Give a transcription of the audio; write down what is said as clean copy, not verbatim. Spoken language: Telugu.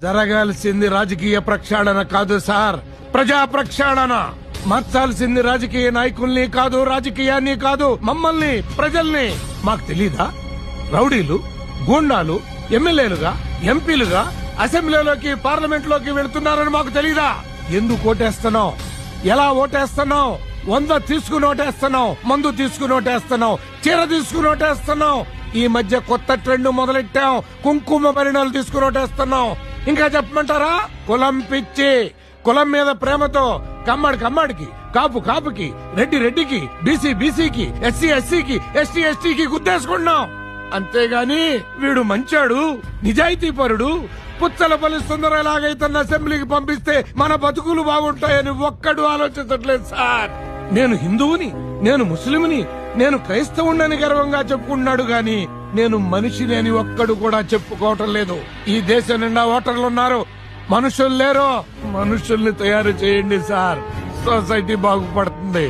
జరగాల్సింది రాజకీయ ప్రక్షాళన కాదు సార్, ప్రజా ప్రక్షాళన. మార్చాల్సింది రాజకీయ నాయకుల్ని కాదు, రాజకీయాన్ని కాదు, మమ్మల్ని, ప్రజల్ని. మాకు తెలీదా? రౌడీలు, గూండాలు ఎమ్మెల్యేలుగా, ఎంపీలుగా అసెంబ్లీలోకి, పార్లమెంట్ లోకి వెళుతున్నారని మాకు తెలీదా? ఎందుకు ఓటేస్తున్నావు? ఎలా ఓటేస్తున్నావు? 100 తీసుకుని ఓటేస్తున్నావు, మందు తీసుకుని ఓటేస్తున్నావు, చీర తీసుకుని ఓటేస్తున్నావు. ఈ మధ్య కొత్త ట్రెండ్ మొదలెట్టాం, కుంకుమ పరిణాలు తీసుకుని ఓటేస్తున్నావు. ఇంకా చెప్పమంటారా? కులం పిచ్చి, కులం మీద ప్రేమతో కమ్మడి కమ్మడికి, కాపు కాపుకి, రెడ్డి రెడ్డికి, బీసీ బీసీకి, ఎస్సీ ఎస్సీకి, ఎస్టీ ఎస్టీకి గుద్దేసుకున్నాం. అంతేగాని వీడు మంచాడు, నిజాయితీ పరుడు, పుచ్చలపల్లి సుందరలాగైతన్న అసెంబ్లీకి పంపిస్తే మన బతుకులు బాగుంటాయని ఒక్కడు ఆలోచించట్లేదు సార్. నేను హిందువుని, నేను ముస్లింని, నేను క్రైస్తవుణ్ణని గర్వంగా చెప్పుకున్నాడు గాని నేను మనిషిని అని ఒక్కడు కూడా చెప్పుకోవటం లేదు. ఈ దేశం నిండా ఓటర్లున్నారు, మనుషులు లేరు. మనుషుల్ని తయారు చేయండి సార్, సొసైటీ బాగుపడుతుంది.